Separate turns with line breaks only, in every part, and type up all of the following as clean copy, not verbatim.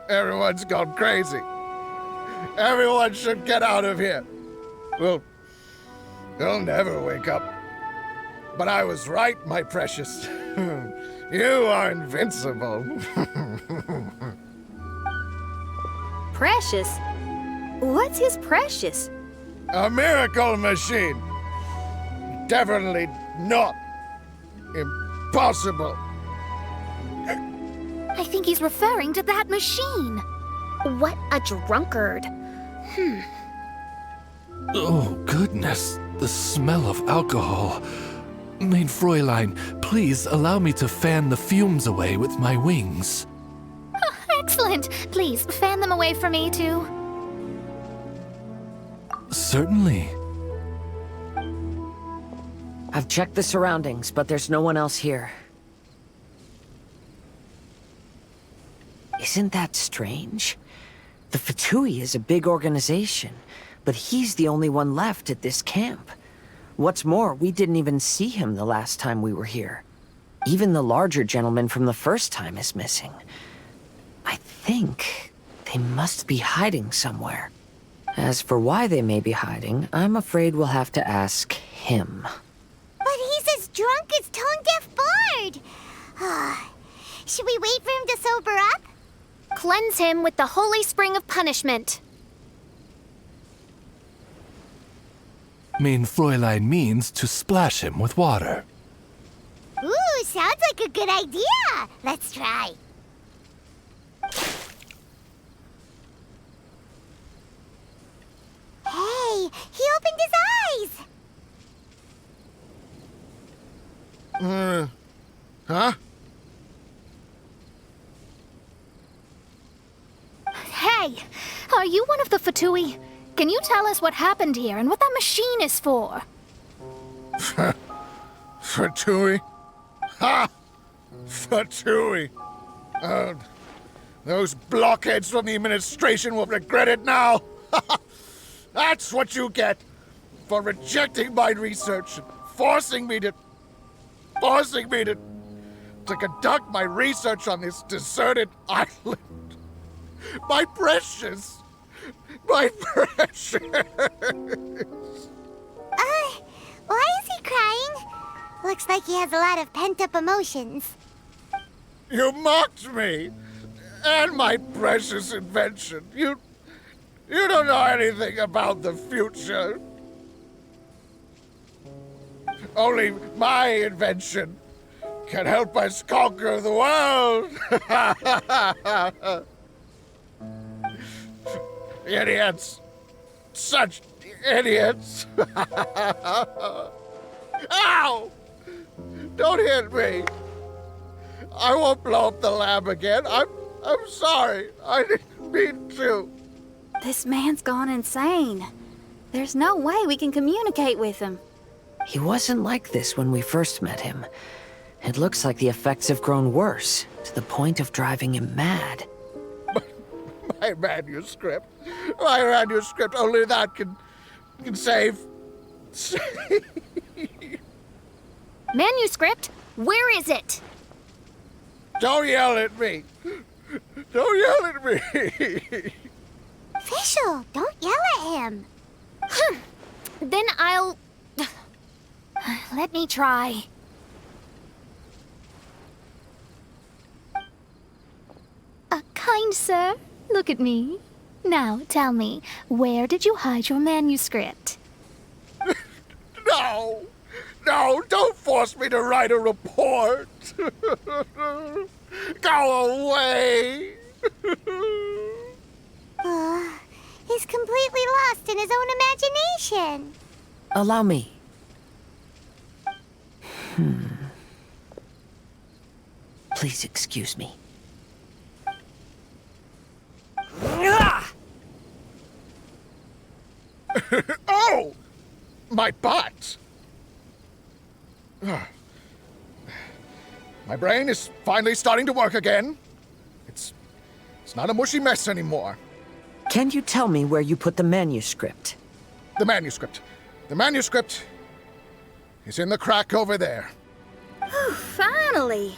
Everyone's gone crazy. Everyone should get out of here. Well, you'll never wake up. But I was right, my precious. You are invincible.
Precious? What's his precious?
A miracle machine. Definitely not impossible.
I think he's referring to that machine. What a drunkard.
Oh, goodness. The smell of alcohol. Main Fräulein, please allow me to fan the fumes away with my wings.
Excellent. Please, fan them away from me, too.
Certainly.
I've checked the surroundings, but there's no one else here. Isn't that strange? The Fatui is a big organization, but he's the only one left at this camp. What's more, we didn't even see him the last time we were here. Even the larger gentleman from the first time is missing. I think they must be hiding somewhere. As for why they may be hiding, I'm afraid we'll have to ask him.
But he's as drunk as Tone-Deaf Bard! Should we wait for him to sober up?
Cleanse him with the holy spring of punishment.
Main Fräulein means to splash him with water.
Ooh, sounds like a good idea! Let's try. Hey, he opened his eyes!
Huh?
Hey, are you one of the Fatui? Can you tell us what happened here and what that machine is for?
Fatui? Ha! Fatui! Those blockheads from the administration will regret it now! That's what you get for rejecting my research and forcing me to conduct my research on this deserted island. My precious! My precious!
Why is he crying? Looks like he has a lot of pent-up emotions.
You mocked me! And my precious invention. You don't know anything about the future. Only my invention can help us conquer the world! Idiots! Such idiots! Ow! Don't hit me! I won't blow up the lab again. I'm sorry. I didn't mean to.
This man's gone insane. There's no way we can communicate with him.
He wasn't like this when we first met him. It looks like the effects have grown worse, to the point of driving him mad.
My manuscript. My manuscript. Only that can save.
Manuscript? Where is it?
Don't yell at me. Don't yell at me.
Fischl, don't yell at him.
Then I'll... Let me try. Kind sir, look at me. Now, tell me, where did you hide your manuscript?
No, don't force me to write a report. Go away.
He's completely lost in his own imagination.
Allow me. Please excuse me.
Oh! My butt! My brain is finally starting to work again. It's not a mushy mess anymore.
Can you tell me where you put the manuscript?
The manuscript. The manuscript is in the crack over there.
Finally!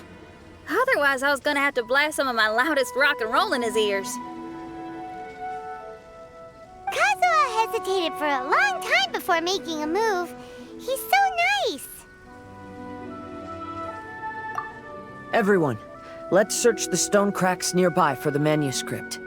Otherwise, I was gonna have to blast some of my loudest rock and roll in his ears.
Kazuha hesitated for a long time before making a move. He's so nice.
Everyone, let's search the stone cracks nearby for the manuscript.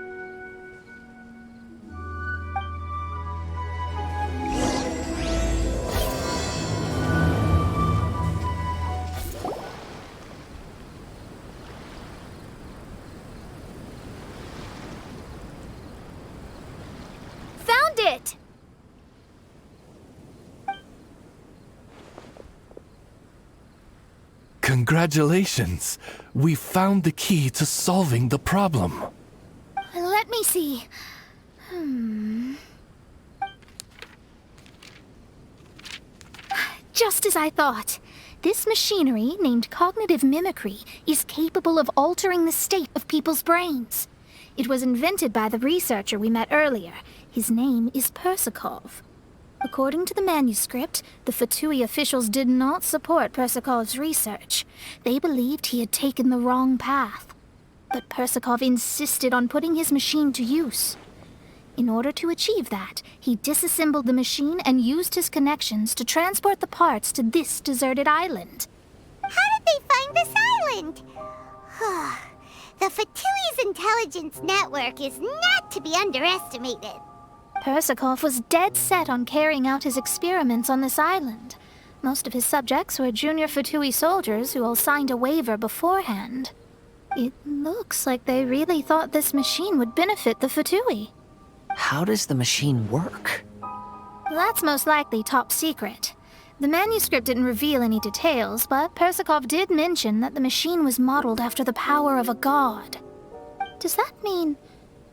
Found it!
Congratulations! We found the key to solving the problem.
Let me see. Just as I thought. This machinery, named cognitive mimicry, is capable of altering the state of people's brains. It was invented by the researcher we met earlier. His name is Persakov. According to the manuscript, the Fatui officials did not support Persakov's research. They believed he had taken the wrong path. But Persakov insisted on putting his machine to use. In order to achieve that, he disassembled the machine and used his connections to transport the parts to this deserted island.
How did they find this island? The Fatui's intelligence network is not to be underestimated.
Persakov was dead set on carrying out his experiments on this island. Most of his subjects were junior Fatui soldiers who all signed a waiver beforehand. It looks like they really thought this machine would benefit the Fatui.
How does the machine work?
That's most likely top secret. The manuscript didn't reveal any details, but Persakov did mention that the machine was modeled after the power of a god. Does that mean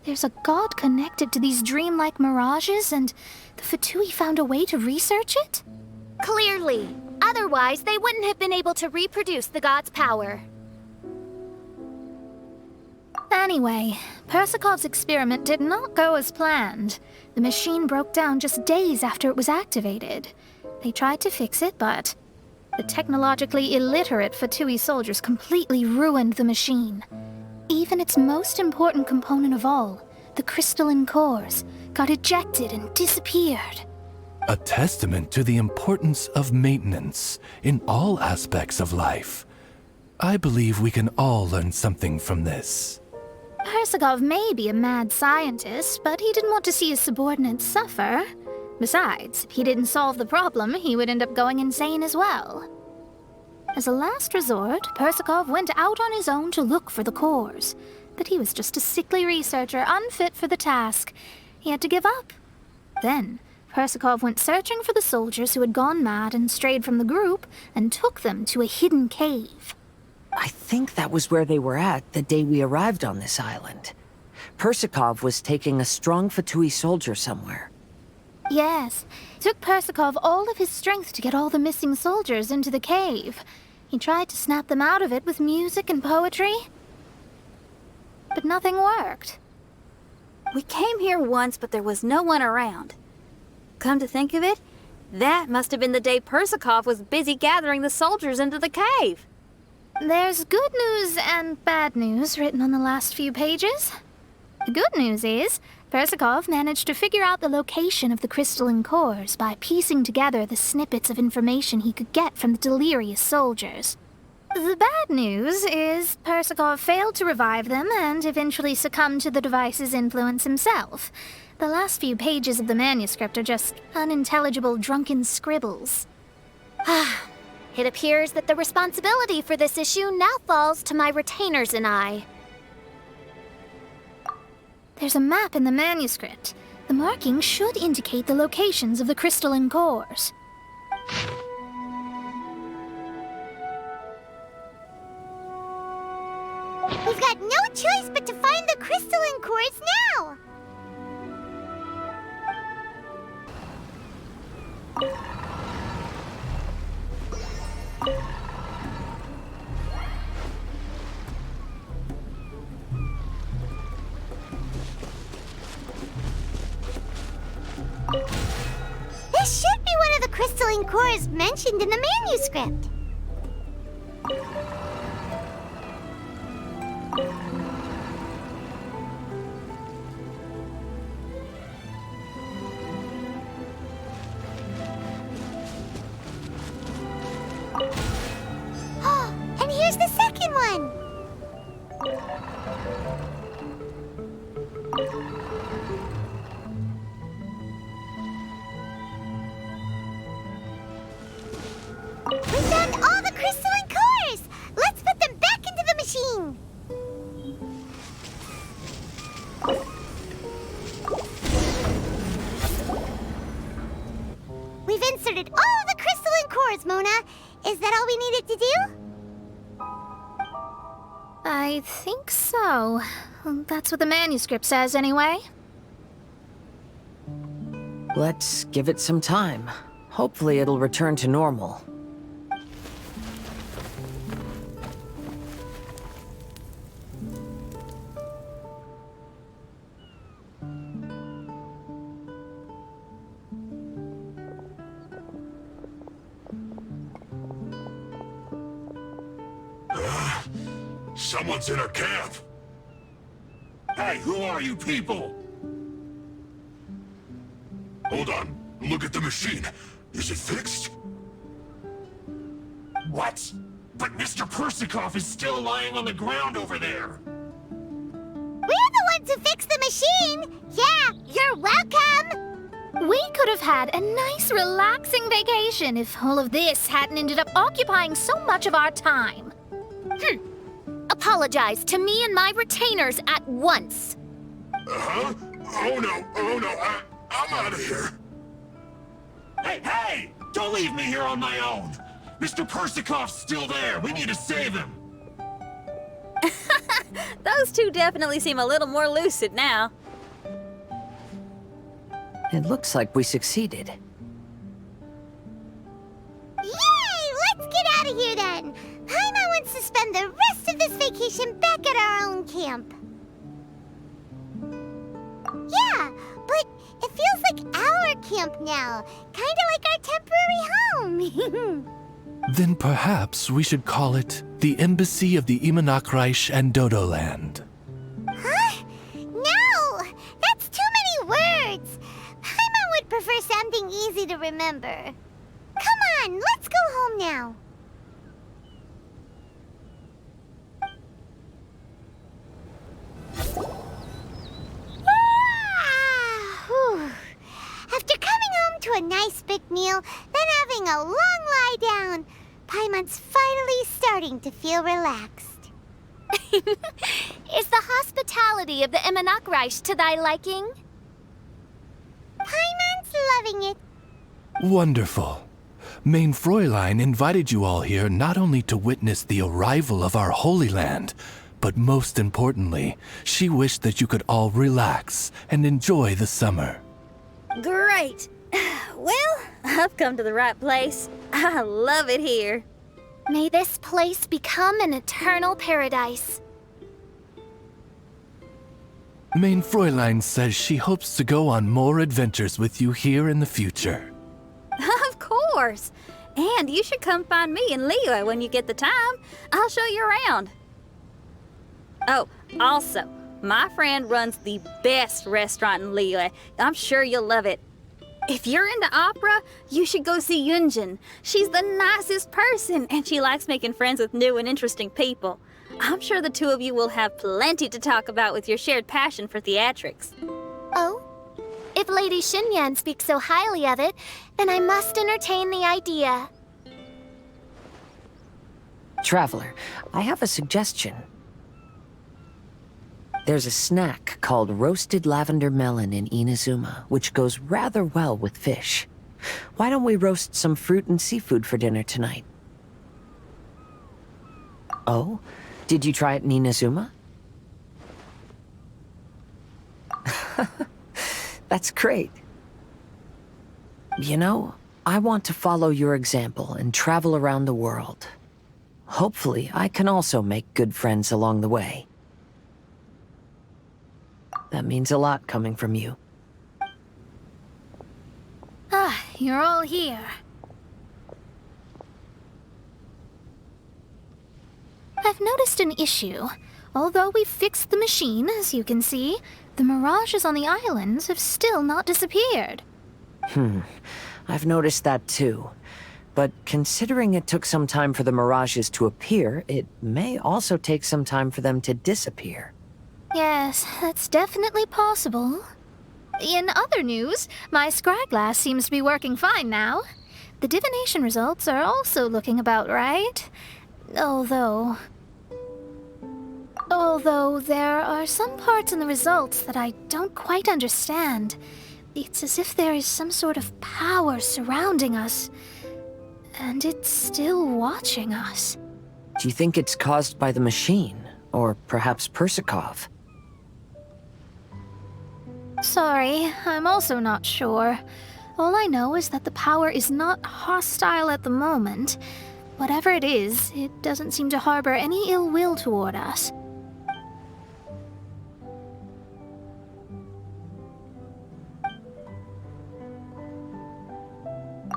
there's a god connected to these dreamlike mirages, and the Fatui found a way to research it?
Clearly. Otherwise, they wouldn't have been able to reproduce the god's power.
Anyway, Persakov's experiment did not go as planned. The machine broke down just days after it was activated. They tried to fix it, but the technologically illiterate Fatui soldiers completely ruined the machine. Even its most important component of all, the crystalline cores, got ejected and disappeared.
A testament to the importance of maintenance in all aspects of life. I believe we can all learn something from this.
Persakov may be a mad scientist, but he didn't want to see his subordinates suffer. Besides, if he didn't solve the problem, he would end up going insane as well. As a last resort, Persakov went out on his own to look for the cores. But he was just a sickly researcher, unfit for the task. He had to give up. Then, Persakov went searching for the soldiers who had gone mad and strayed from the group, and took them to a hidden cave.
I think that was where they were at the day we arrived on this island. Persakov was taking a strong Fatui soldier somewhere.
Yes, it took Persakov all of his strength to get all the missing soldiers into the cave. He tried to snap them out of it with music and poetry, but nothing worked.
We came here once, but there was no one around. Come to think of it, that must have been the day Persakov was busy gathering the soldiers into the cave.
There's good news and bad news written on the last few pages. The good news is, Persakov managed to figure out the location of the crystalline cores by piecing together the snippets of information he could get from the delirious soldiers. The bad news is Persakov failed to revive them and eventually succumbed to the device's influence himself. The last few pages of the manuscript are just unintelligible drunken scribbles.
It appears that the responsibility for this issue now falls to my retainers and I.
There's a map in the manuscript. The markings should indicate the locations of the crystalline cores.
We've got no choice but to find the crystalline cores now! This should be one of the crystalline cores mentioned in the manuscript. We've inserted all the crystalline cores, Mona. Is that all we needed to do?
I think so. That's what the manuscript says, anyway.
Let's give it some time. Hopefully it'll return to normal.
Someone's in our camp. Hey, who are you people? Hold on. Look at the machine. Is it fixed? What? But Mr. Persikov is still lying on the ground over there.
We're the ones who fixed the machine! Yeah, you're welcome!
We could have had a nice, relaxing vacation if all of this hadn't ended up occupying so much of our time. Apologize to me and my retainers at once.
Huh? Oh no, I'm out of here. Hey! Don't leave me here on my own! Mr. Persikov's still there! We need to save him!
Those two definitely seem a little more lucid now.
It looks like we succeeded.
Yay! Let's get out of here then! Paimon wants to spend the rest of this vacation back at our own camp. Yeah, but it feels like our camp now. Kinda like our temporary home.
Then perhaps we should call it the Embassy of the Imanakreich and Dodoland.
Huh? No! That's too many words! Paimon would prefer something easy to remember. Come on, let's go home now. After coming home to a nice big meal, then having a long lie down, Paimon's finally starting to feel relaxed.
Is the hospitality of the Imanakreich to thy liking?
Paimon's loving it.
Wonderful. Main Fräulein invited you all here not only to witness the arrival of our Holy Land, but most importantly, she wished that you could all relax and enjoy the summer.
Great. Well, I've come to the right place. I love it here.
May this place become an eternal paradise.
Main Fräulein says she hopes to go on more adventures with you here in the future.
Of course. And you should come find me in Liyue when you get the time. I'll show you around. Oh, also, my friend runs the best restaurant in Liyue. I'm sure you'll love it. If you're into opera, you should go see Yunjin. She's the nicest person, and she likes making friends with new and interesting people. I'm sure the two of you will have plenty to talk about with your shared passion for theatrics.
Oh? If Lady Xinyan speaks so highly of it, then I must entertain the idea.
Traveler, I have a suggestion. There's a snack called roasted lavender melon in Inazuma, which goes rather well with fish. Why don't we roast some fruit and seafood for dinner tonight? Oh? Did you try it in Inazuma? That's great. You know, I want to follow your example and travel around the world. Hopefully, I can also make good friends along the way. That means a lot coming from you.
Ah, you're all here. I've noticed an issue. Although we've fixed the machine, as you can see, the mirages on the islands have still not disappeared.
I've noticed that too. But considering it took some time for the mirages to appear, it may also take some time for them to disappear.
Yes, that's definitely possible. In other news, my scryglass seems to be working fine now. The divination results are also looking about right. Although... Although there are some parts in the results that I don't quite understand. It's as if there is some sort of power surrounding us, and it's still watching us.
Do you think it's caused by the machine? Or perhaps Persikov?
Sorry, I'm also not sure. All I know is that the power is not hostile at the moment. Whatever it is, it doesn't seem to harbor any ill will toward us.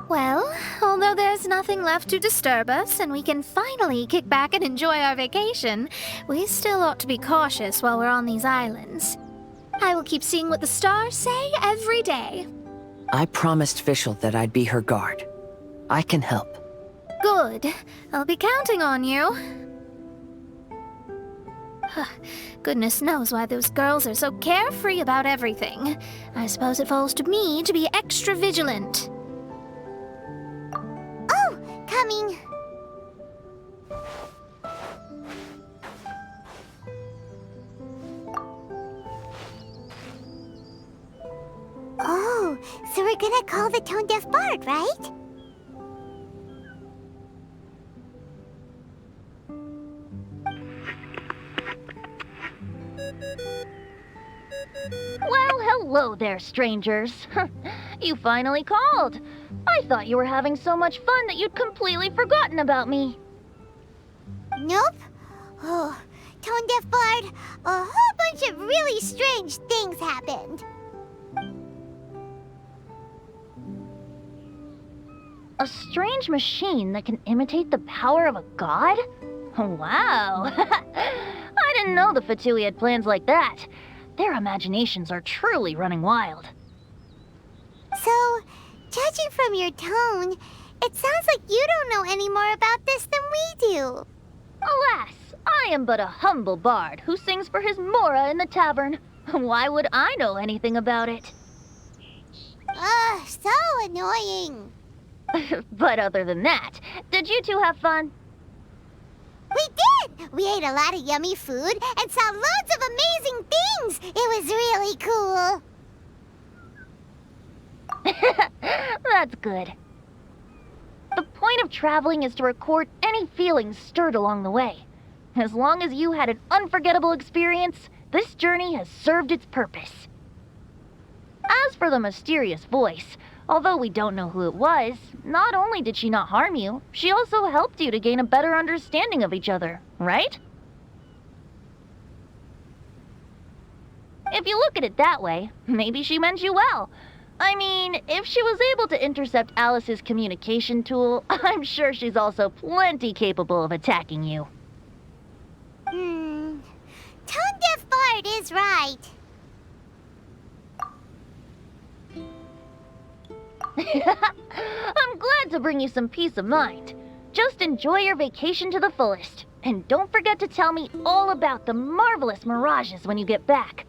Well, although there's nothing left to disturb us and we can finally kick back and enjoy our vacation, we still ought to be cautious while we're on these islands. I will keep seeing what the stars say every day.
I promised Fischl that I'd be her guard. I can help.
Good. I'll be counting on you. Goodness knows why those girls are so carefree about everything. I suppose it falls to me to be extra vigilant.
Oh, coming. Oh, so we're gonna call the tone-deaf bard, right?
Well, hello there, strangers. You finally called. I thought you were having so much fun that you'd completely forgotten about me.
Nope. Oh, tone-deaf bard, a whole bunch of really strange things happened.
A strange machine that can imitate the power of a god? Wow. I didn't know the Fatui had plans like that. Their imaginations are truly running wild.
So, judging from your tone, it sounds like you don't know any more about this than we do.
Alas, I am but a humble bard who sings for his Mora in the tavern. Why would I know anything about it?
Ugh, so annoying.
But other than that, did you two have fun?
We did! We ate a lot of yummy food and saw loads of amazing things! It was really cool!
That's good. The point of traveling is to record any feelings stirred along the way. As long as you had an unforgettable experience, this journey has served its purpose. As for the mysterious voice, although we don't know who it was, not only did she not harm you, she also helped you to gain a better understanding of each other, right? If you look at it that way, maybe she meant you well. I mean, if she was able to intercept Alice's communication tool, I'm sure she's also plenty capable of attacking you.
Tone-deaf bard is right.
I'm glad to bring you some peace of mind. Just enjoy your vacation to the fullest. And don't forget to tell me all about the marvelous mirages when you get back.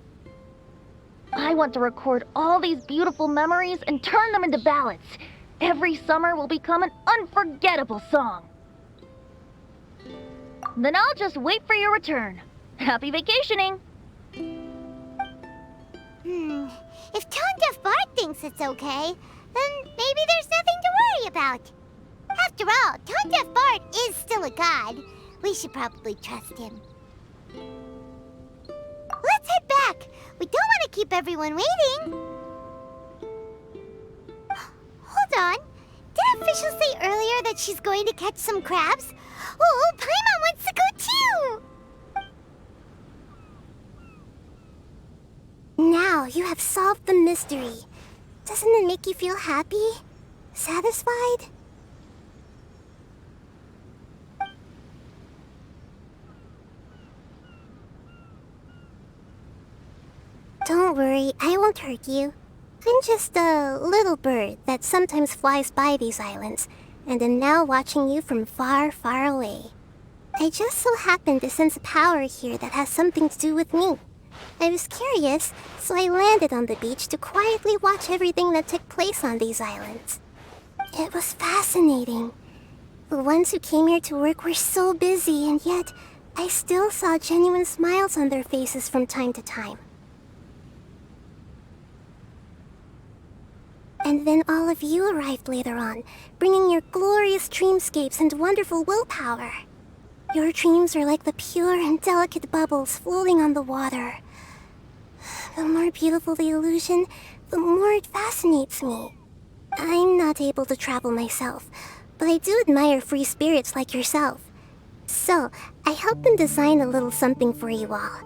I want to record all these beautiful memories and turn them into ballads. Every summer will become an unforgettable song. Then I'll just wait for your return. Happy vacationing!
If tone-deaf bard thinks it's okay, then maybe there's nothing to worry about. After all, tone-deaf bard is still a god. We should probably trust him. Let's head back. We don't want to keep everyone waiting. Hold on. Didn't Fischl say earlier that she's going to catch some crabs? Oh, Paimon wants to go too! Now you have solved the mystery. Doesn't it make you feel happy? Satisfied? Don't worry, I won't hurt you. I'm just a little bird that sometimes flies by these islands, and am now watching you from far, far away. I just so happened to sense a power here that has something to do with me. I was curious, so I landed on the beach to quietly watch everything that took place on these islands. It was fascinating. The ones who came here to work were so busy, and yet I still saw genuine smiles on their faces from time to time. And then all of you arrived later on, bringing your glorious dreamscapes and wonderful willpower. Your dreams are like the pure and delicate bubbles floating on the water. The more beautiful the illusion, the more it fascinates me. I'm not able to travel myself, but I do admire free spirits like yourself. So, I helped them design a little something for you all.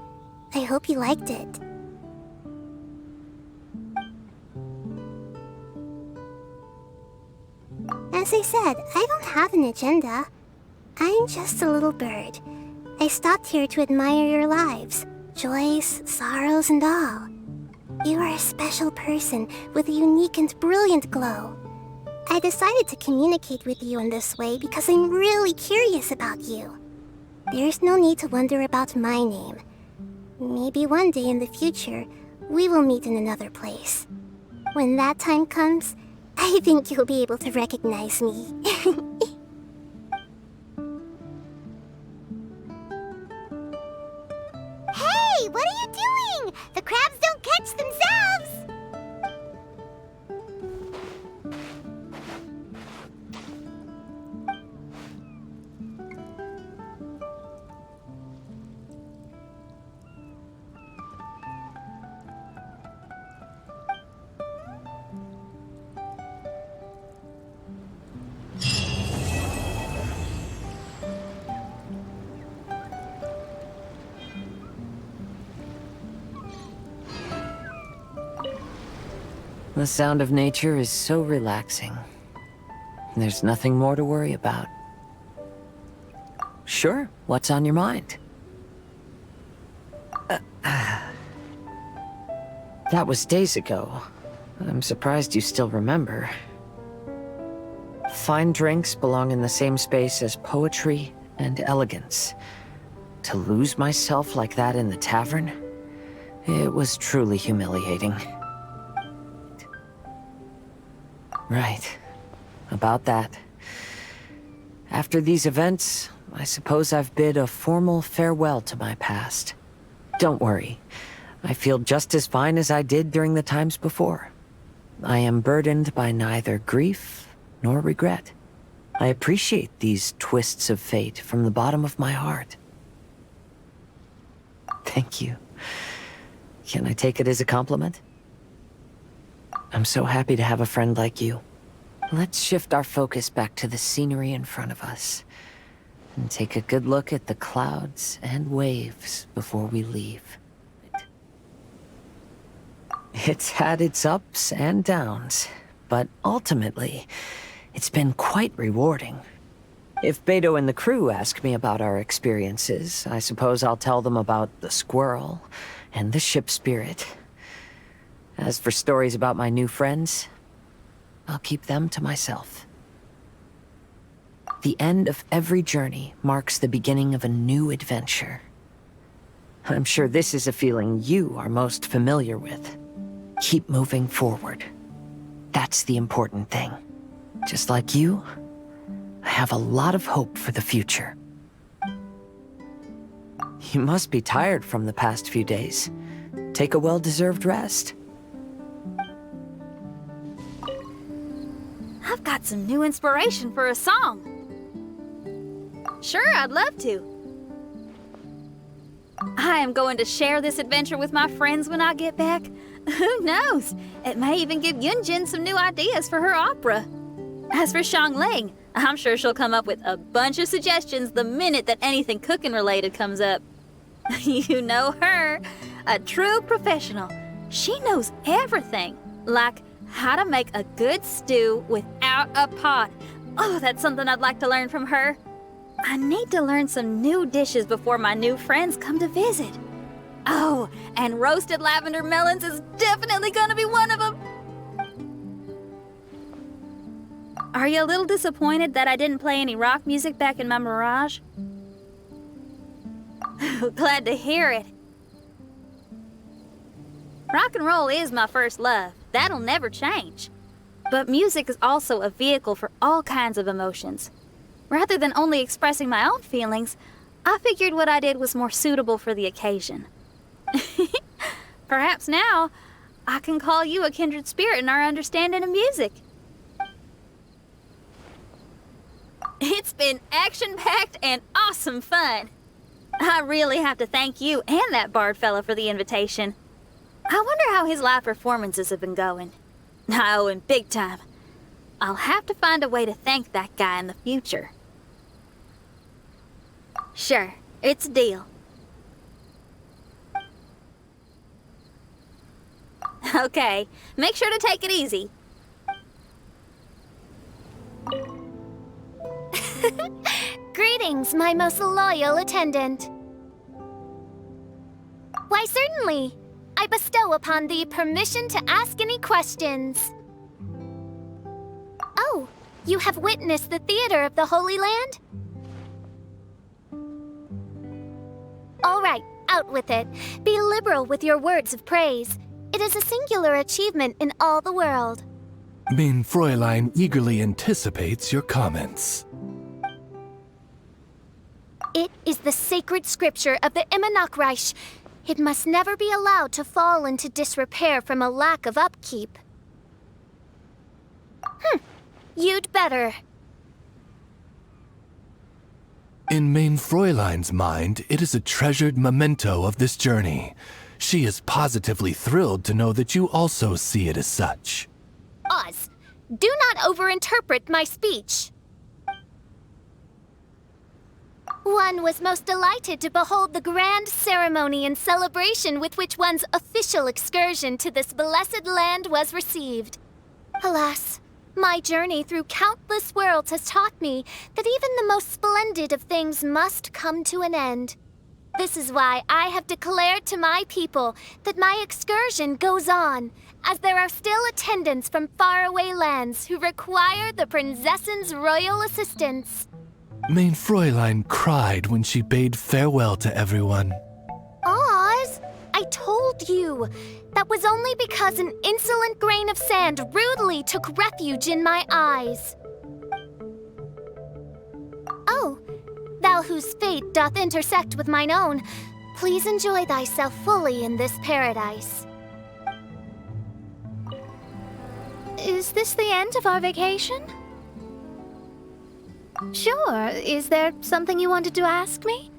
I hope you liked it. As I said, I don't have an agenda. I'm just a little bird. I stopped here to admire your lives, joys, sorrows, and all. You are a special person with a unique and brilliant glow. I decided to communicate with you in this way because I'm really curious about you. There's no need to wonder about my name. Maybe one day in the future, we will meet in another place. When that time comes, I think you'll be able to recognize me. Hey, what are you doing? The crabs don't catch themselves!
The sound of nature is so relaxing. There's nothing more to worry about. Sure, what's on your mind? That was days ago. I'm surprised you still remember. Fine drinks belong in the same space as poetry and elegance. To lose myself like that in the tavern, it was truly humiliating. Right. About that. After these events, I suppose I've bid a formal farewell to my past. Don't worry. I feel just as fine as I did during the times before. I am burdened by neither grief nor regret. I appreciate these twists of fate from the bottom of my heart. Thank you. Can I take it as a compliment? I'm so happy to have a friend like you. Let's shift our focus back to the scenery in front of us, and take a good look at the clouds and waves before we leave. It's had its ups and downs, but ultimately, it's been quite rewarding. If Beto and the crew ask me about our experiences, I suppose I'll tell them about the squirrel and the ship spirit. As for stories about my new friends, I'll keep them to myself. The end of every journey marks the beginning of a new adventure. I'm sure this is a feeling you are most familiar with. Keep moving forward. That's the important thing. Just like you, I have a lot of hope for the future. You must be tired from the past few days. Take a well-deserved rest.
I've got some new inspiration for a song. Sure, I'd love to. I am going to share this adventure with my friends when I get back. Who knows? It may even give Yunjin some new ideas for her opera. As for Xiangling, I'm sure she'll come up with a bunch of suggestions the minute that anything cooking related comes up. You know her, a true professional. She knows everything, like how to make a good stew without a pot. Oh, that's something I'd like to learn from her. I need to learn some new dishes before my new friends come to visit. Oh, and roasted lavender melons is definitely gonna be one of them. Are you a little disappointed that I didn't play any rock music back in my Mirage? Glad to hear it. Rock and roll is my first love. That'll never change. But music is also a vehicle for all kinds of emotions. Rather than only expressing my own feelings, I figured what I did was more suitable for the occasion. Perhaps now I can call you a kindred spirit in our understanding of music. It's been action-packed and awesome fun. I really have to thank you and that bard fella for the invitation. I wonder how his live performances have been going. I owe him big time. I'll have to find a way to thank that guy in the future. Sure, it's a deal. Okay, make sure to take it easy.
Greetings, my most loyal attendant. Why, certainly. I bestow upon thee permission to ask any questions. Oh, you have witnessed the theater of the Holy Land? All right, out with it. Be liberal with your words of praise. It is a singular achievement in all the world.
Mein Fräulein eagerly anticipates your comments.
It is the sacred scripture of the Immanakreich. It must never be allowed to fall into disrepair from a lack of upkeep. You'd better.
In Mein Fräulein's mind, it is a treasured memento of this journey. She is positively thrilled to know that you also see it as such.
Oz, do not overinterpret my speech. One was most delighted to behold the grand ceremony and celebration with which one's official excursion to this blessed land was received. Alas, my journey through countless worlds has taught me that even the most splendid of things must come to an end. This is why I have declared to my people that my excursion goes on, as there are still attendants from faraway lands who require the princess's royal assistance.
Mein Fräulein cried when she bade farewell to everyone.
Oz, I told you. That was only because an insolent grain of sand rudely took refuge in my eyes. Oh, thou whose fate doth intersect with mine own, please enjoy thyself fully in this paradise. Is this the end of our vacation? Sure. Is there something you wanted to ask me?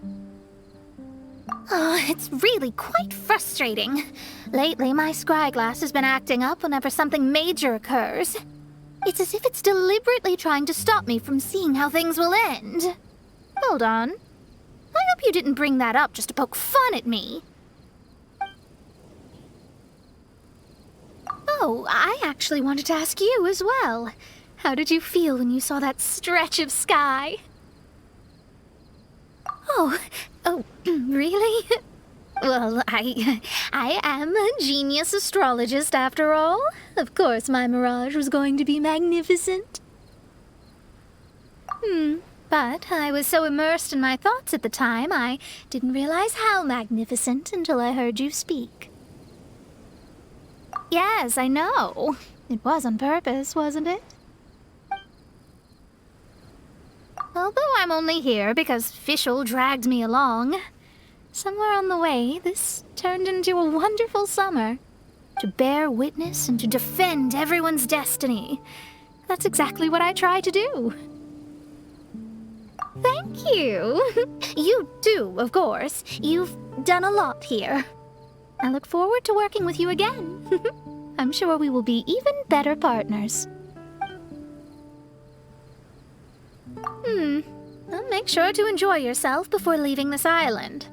Oh, it's really quite frustrating. Lately, my scryglass has been acting up whenever something major occurs. It's as if it's deliberately trying to stop me from seeing how things will end. Hold on. I hope you didn't bring that up just to poke fun at me. Oh, I actually wanted to ask you as well. How did you feel when you saw that stretch of sky? Oh, really? Well, I am a genius astrologist after all. Of course my mirage was going to be magnificent. But I was so immersed in my thoughts at the time, I didn't realize how magnificent until I heard you speak. Yes, I know. It was on purpose, wasn't it? Although I'm only here because Fischl dragged me along, somewhere on the way, this turned into a wonderful summer. To bear witness and to defend everyone's destiny. That's exactly what I try to do. Thank you. You too, of course. You've done a lot here. I look forward to working with you again. I'm sure we will be even better partners. Well, make sure to enjoy yourself before leaving this island.